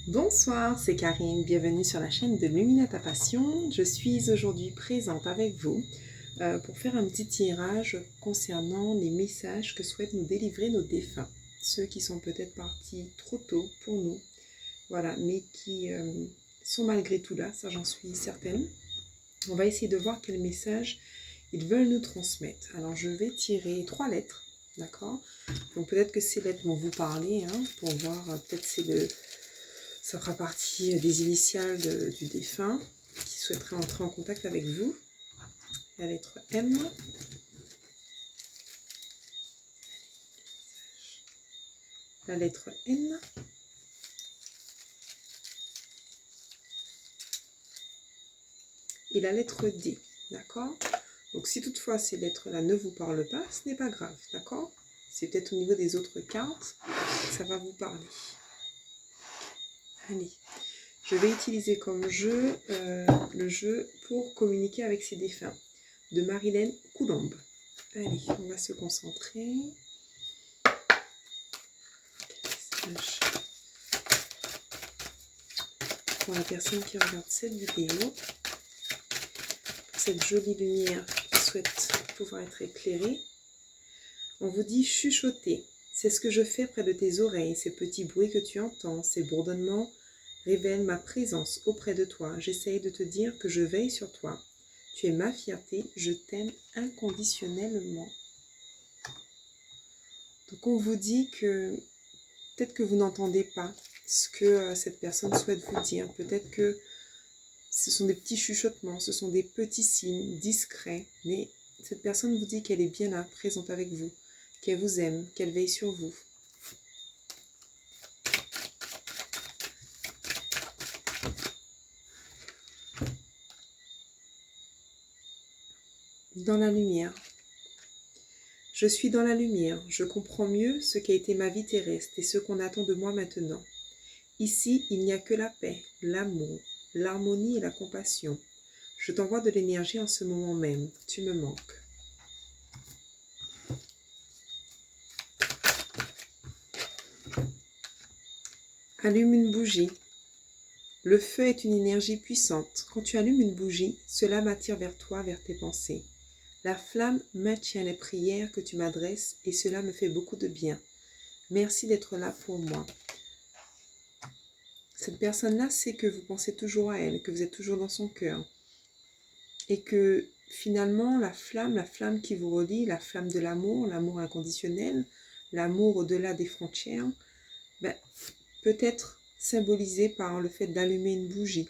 Bonsoir, c'est Karine, bienvenue sur la chaîne de Lumina ta passion. Je suis aujourd'hui présente avec vous pour faire un petit tirage concernant les messages que souhaitent nous délivrer nos défunts. Ceux qui sont peut-être partis trop tôt pour nous, voilà, mais qui sont malgré tout là, ça j'en suis certaine. On va essayer de voir quel message ils veulent nous transmettre. Alors je vais tirer 3 lettres, d'accord? Donc peut-être que ces lettres vont vous parler, pour voir, peut-être ça fera partie des initiales du défunt qui souhaiterait entrer en contact avec vous. La lettre M, la lettre N, et la lettre D, d'accord? Donc si toutefois ces lettres-là ne vous parlent pas, ce n'est pas grave, d'accord? C'est peut-être au niveau des autres cartes, ça va vous parler. Allez, je vais utiliser comme jeu le jeu pour communiquer avec ses défunts de Marilyn Coulombe. Allez, on va se concentrer. Pour la personne qui regarde cette vidéo, cette jolie lumière qui souhaite pouvoir être éclairée, on vous dit chuchoter. C'est ce que je fais près de tes oreilles, ces petits bruits que tu entends, ces bourdonnements révèlent ma présence auprès de toi. J'essaye de te dire que je veille sur toi. Tu es ma fierté, je t'aime inconditionnellement. Donc on vous dit que peut-être que vous n'entendez pas ce que cette personne souhaite vous dire. Peut-être que ce sont des petits chuchotements, ce sont des petits signes discrets, mais cette personne vous dit qu'elle est bien là, présente avec vous, qu'elle vous aime, qu'elle veille sur vous. Dans la lumière. Je suis dans la lumière, je comprends mieux ce qu'a été ma vie terrestre et ce qu'on attend de moi maintenant. Ici, il n'y a que la paix, l'amour, l'harmonie et la compassion. Je t'envoie de l'énergie en ce moment même, tu me manques. Allume une bougie. Le feu est une énergie puissante. Quand tu allumes une bougie, cela m'attire vers toi, vers tes pensées. La flamme maintient les prières que tu m'adresses et cela me fait beaucoup de bien. Merci d'être là pour moi. Cette personne-là sait que vous pensez toujours à elle, que vous êtes toujours dans son cœur. Et que finalement, la flamme qui vous relie, la flamme de l'amour, l'amour inconditionnel, l'amour au-delà des frontières, peut être symbolisée par le fait d'allumer une bougie,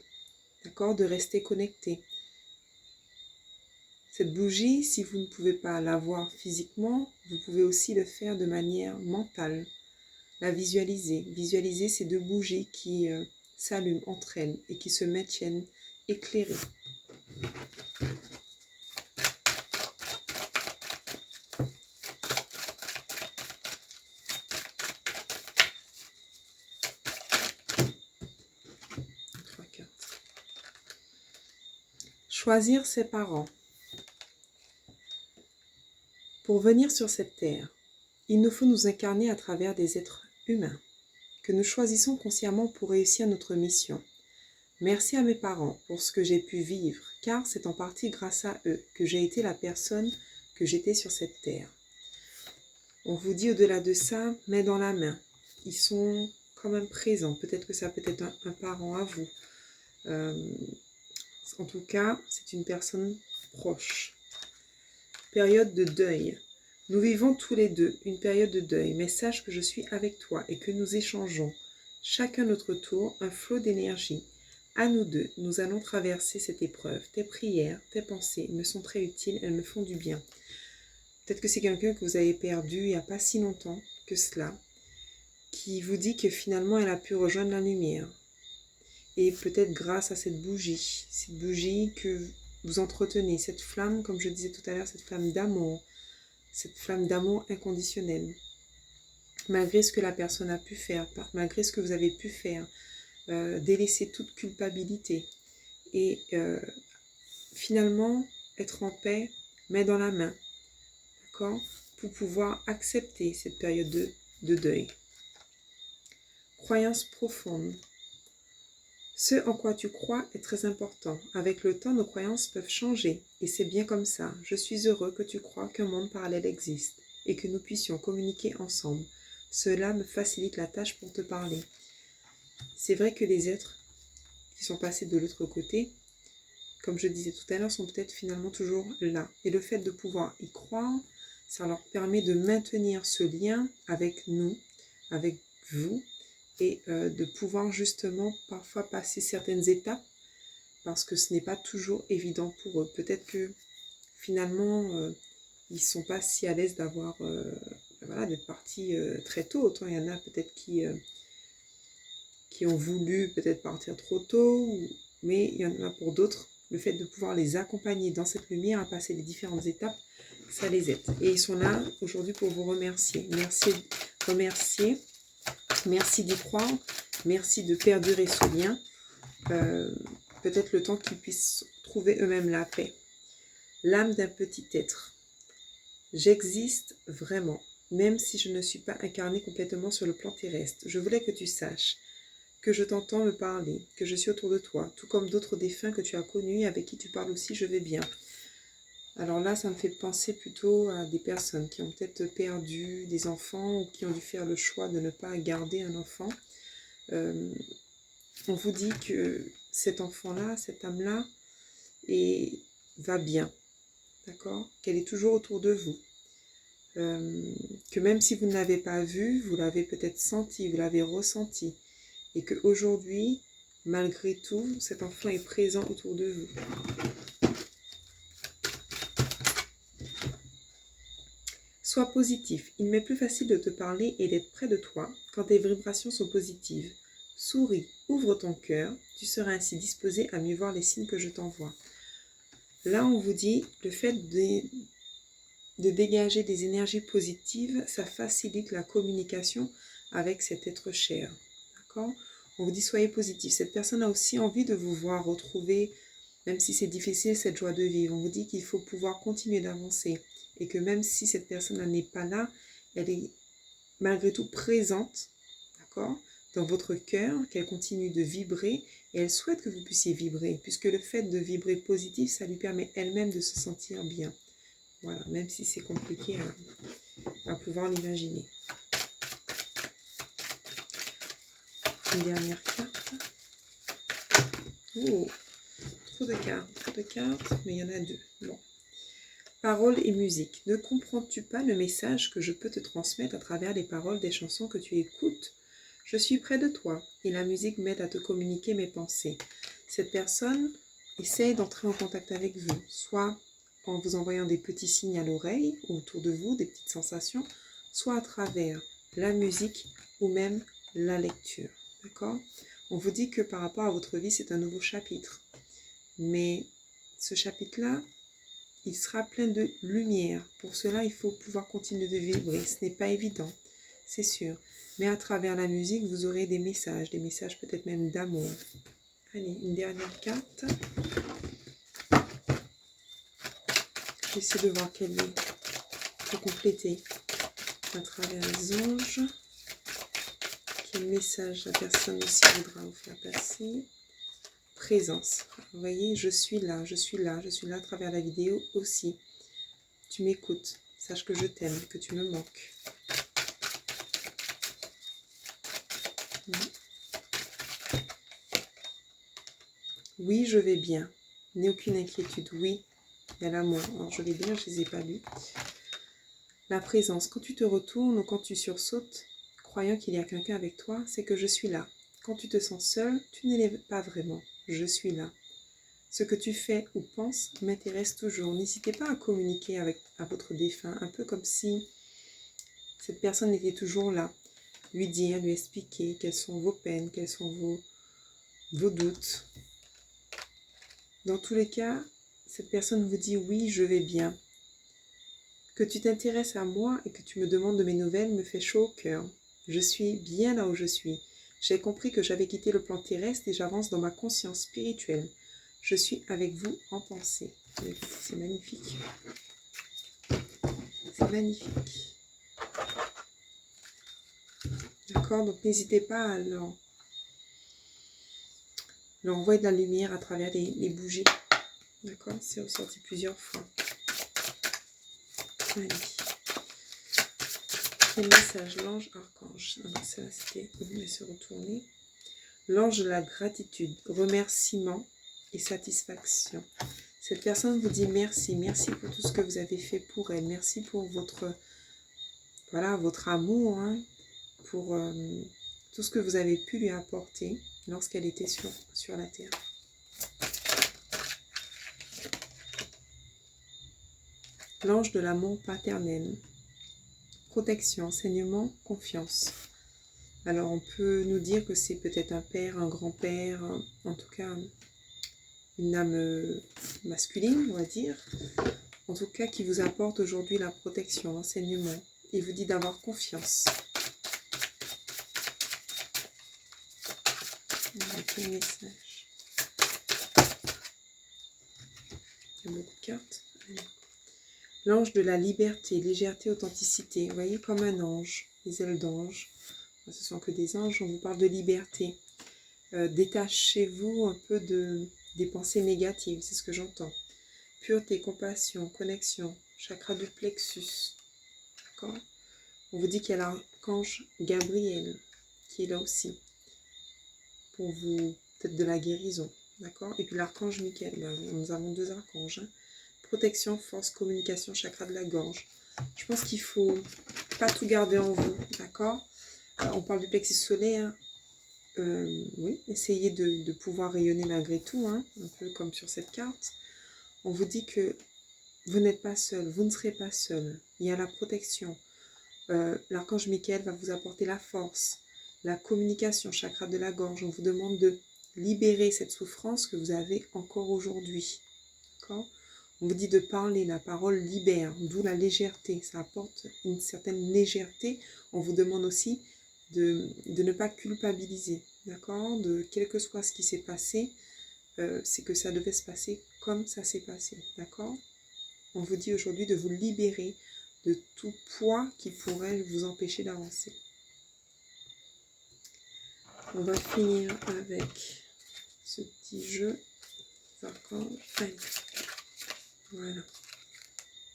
d'accord, de rester connecté. Cette bougie, si vous ne pouvez pas la voir physiquement, vous pouvez aussi le faire de manière mentale, la visualiser. Visualiser ces deux bougies qui s'allument entre elles et qui se maintiennent éclairées. Choisir ses parents. Pour venir sur cette terre, il nous faut nous incarner à travers des êtres humains que nous choisissons consciemment pour réussir notre mission. Merci à mes parents pour ce que j'ai pu vivre, car c'est en partie grâce à eux que j'ai été la personne que j'étais sur cette terre. On vous dit au-delà de ça, main dans la main. Ils sont comme un présent. Peut-être que ça peut être un parent à vous. En tout cas, c'est une personne proche. Période de deuil. Nous vivons tous les deux une période de deuil, mais sache que je suis avec toi et que nous échangeons, chacun notre tour, un flot d'énergie. À nous deux, nous allons traverser cette épreuve. Tes prières, tes pensées me sont très utiles, elles me font du bien. Peut-être que c'est quelqu'un que vous avez perdu il n'y a pas si longtemps que cela, qui vous dit que finalement elle a pu rejoindre la lumière. Et peut-être grâce à cette bougie que vous entretenez, cette flamme, comme je disais tout à l'heure, cette flamme d'amour inconditionnel. Malgré ce que la personne a pu faire, malgré ce que vous avez pu faire, délaisser toute culpabilité et finalement être en paix, main dans la main, d'accord, pour pouvoir accepter cette période de deuil. Croyance profonde. Ce en quoi tu crois est très important. Avec le temps, nos croyances peuvent changer. Et c'est bien comme ça. Je suis heureux que tu crois qu'un monde parallèle existe et que nous puissions communiquer ensemble. Cela me facilite la tâche pour te parler. C'est vrai que les êtres qui sont passés de l'autre côté, comme je disais tout à l'heure, sont peut-être finalement toujours là. Et le fait de pouvoir y croire, ça leur permet de maintenir ce lien avec nous, avec vous, et de pouvoir justement parfois passer certaines étapes, parce que ce n'est pas toujours évident pour eux. Peut-être que finalement, ils ne sont pas si à l'aise d'avoir, voilà, d'être partis très tôt. Autant il y en a peut-être qui ont voulu peut-être partir trop tôt, mais il y en a pour d'autres, le fait de pouvoir les accompagner dans cette lumière à passer les différentes étapes, ça les aide. Et ils sont là aujourd'hui pour vous remercier. Merci d'y croire, merci de perdurer ce lien. Peut-être le temps qu'ils puissent trouver eux-mêmes la paix. L'âme d'un petit être. J'existe vraiment, même si je ne suis pas incarnée complètement sur le plan terrestre. Je voulais que tu saches que je t'entends me parler, que je suis autour de toi, tout comme d'autres défunts que tu as connus et avec qui tu parles aussi, je vais bien. Alors là, ça me fait penser plutôt à des personnes qui ont peut-être perdu des enfants ou qui ont dû faire le choix de ne pas garder un enfant. On vous dit que cet enfant-là, cette âme-là, va bien, d'accord? Qu'elle est toujours autour de vous. Que même si vous ne l'avez pas vu, vous l'avez peut-être senti, vous l'avez ressenti. Et qu'aujourd'hui, malgré tout, cet enfant est présent autour de vous. Sois positif. Il m'est plus facile de te parler et d'être près de toi quand tes vibrations sont positives. Souris, ouvre ton cœur, tu seras ainsi disposé à mieux voir les signes que je t'envoie. Là, on vous dit, le fait de dégager des énergies positives, ça facilite la communication avec cet être cher. D'accord ? On vous dit, soyez positif. Cette personne a aussi envie de vous voir retrouver, même si c'est difficile, cette joie de vivre. On vous dit qu'il faut pouvoir continuer d'avancer. Et que même si cette personne n'est pas là, elle est malgré tout présente, d'accord, dans votre cœur, qu'elle continue de vibrer et elle souhaite que vous puissiez vibrer, puisque le fait de vibrer positif, ça lui permet elle-même de se sentir bien. Voilà, même si c'est compliqué à pouvoir l'imaginer. Une dernière carte. Oh, trop de cartes, mais il y en a deux. Bon. Paroles et musique. Ne comprends-tu pas le message que je peux te transmettre à travers les paroles des chansons que tu écoutes? Je suis près de toi et la musique m'aide à te communiquer mes pensées. Cette personne essaye d'entrer en contact avec vous, soit en vous envoyant des petits signes à l'oreille ou autour de vous, des petites sensations, soit à travers la musique ou même la lecture. D'accord? On vous dit que par rapport à votre vie, c'est un nouveau chapitre. Mais ce chapitre-là, il sera plein de lumière. Pour cela, il faut pouvoir continuer de vibrer. Ce n'est pas évident, c'est sûr. Mais à travers la musique, vous aurez des messages peut-être même d'amour. Allez, une dernière carte. Je vais essayer de voir quelle est pour compléter à travers les anges. Quel message la personne aussi voudra vous faire passer. Présence. Vous voyez, je suis là à travers la vidéo aussi. Tu m'écoutes, sache que je t'aime, que tu me manques. Oui, je vais bien. N'aie aucune inquiétude. Oui, il y a l'amour. Alors, je vais bien, je ne les ai pas lus. La présence. Quand tu te retournes ou quand tu sursautes, croyant qu'il y a quelqu'un avec toi, c'est que je suis là. Quand tu te sens seul, tu ne l'es pas vraiment. Je suis là. Ce que tu fais ou penses m'intéresse toujours. N'hésitez pas à communiquer à votre défunt, un peu comme si cette personne était toujours là. Lui dire, lui expliquer quelles sont vos peines, quels sont vos doutes. Dans tous les cas, cette personne vous dit oui, je vais bien. Que tu t'intéresses à moi et que tu me demandes de mes nouvelles me fait chaud au cœur. Je suis bien là où je suis. J'ai compris que j'avais quitté le plan terrestre et j'avance dans ma conscience spirituelle. Je suis avec vous en pensée. C'est magnifique. C'est magnifique. D'accord, donc n'hésitez pas à l'envoi de la lumière à travers les bougies. D'accord? C'est ressorti plusieurs fois. Allez. Quel message? L'ange archange. Alors, celle-là, c'était... On va se retourner. L'ange de la gratitude, remerciement et satisfaction. Cette personne vous dit merci. Merci pour tout ce que vous avez fait pour elle. Merci pour votre, voilà, votre amour, hein, pour tout ce que vous avez pu lui apporter lorsqu'elle était sur la terre. L'ange de l'amour paternel. Protection, enseignement, confiance. Alors on peut nous dire que c'est peut-être un père, un grand-père, en tout cas une âme masculine, on va dire. En tout cas qui vous apporte aujourd'hui la protection, l'enseignement. Il vous dit d'avoir confiance. Quel message? Il y a beaucoup de cartes. L'ange de la liberté, légèreté, authenticité. Vous voyez, comme un ange, les ailes d'ange. Ce sont que des anges, on vous parle de liberté. Détachez-vous un peu des pensées négatives, c'est ce que j'entends. Pureté, compassion, connexion, chakra du plexus. D'accord? On vous dit qu'il y a l'archange Gabriel qui est là aussi. Pour vous, peut-être de la guérison. D'accord? Et puis l'archange Michael. Nous avons deux archanges. Hein. Protection, force, communication, chakra de la gorge. Je pense qu'il ne faut pas tout garder en vous. D'accord? On parle du plexus solaire. Oui, essayez de pouvoir rayonner malgré tout, hein, un peu comme sur cette carte. On vous dit que vous n'êtes pas seul, vous ne serez pas seul. Il y a la protection. L'archange Michael va vous apporter la force, la communication, chakra de la gorge. On vous demande de libérer cette souffrance que vous avez encore aujourd'hui. D'accord ? On vous dit de parler, la parole libère, d'où la légèreté. Ça apporte une certaine légèreté. On vous demande aussi de ne pas culpabiliser, d'accord? Quel que soit ce qui s'est passé, c'est que ça devait se passer comme ça s'est passé, d'accord? On vous dit aujourd'hui de vous libérer de tout poids qui pourrait vous empêcher d'avancer. On va finir avec ce petit jeu. Allez. Voilà.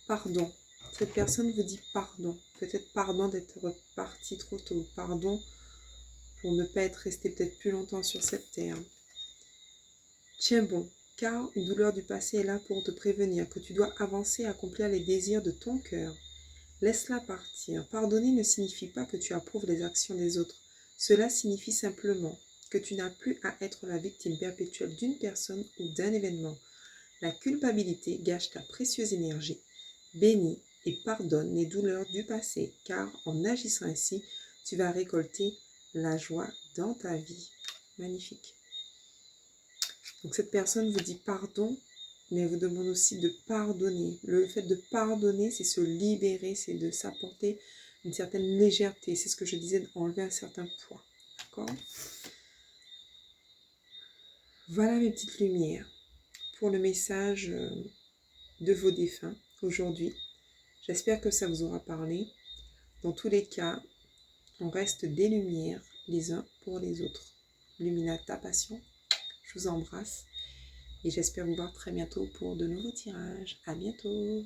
Pardon. Cette personne vous dit pardon. Peut-être pardon d'être parti trop tôt. Pardon pour ne pas être resté peut-être plus longtemps sur cette terre. Tiens bon, car une douleur du passé est là pour te prévenir que tu dois avancer et accomplir les désirs de ton cœur. Laisse-la partir. Pardonner ne signifie pas que tu approuves les actions des autres. Cela signifie simplement que tu n'as plus à être la victime perpétuelle d'une personne ou d'un événement. La culpabilité gâche ta précieuse énergie. Bénis et pardonne les douleurs du passé, car en agissant ainsi, tu vas récolter la joie dans ta vie. Magnifique. Donc cette personne vous dit pardon, mais elle vous demande aussi de pardonner. Le fait de pardonner, c'est se libérer, c'est de s'apporter une certaine légèreté. C'est ce que je disais, enlever un certain poids. D'accord ? Voilà mes petites lumières pour le message de vos défunts aujourd'hui. J'espère que ça vous aura parlé. Dans tous les cas, on reste des lumières les uns pour les autres. Luminata Passion, je vous embrasse et j'espère vous voir très bientôt pour de nouveaux tirages. À bientôt!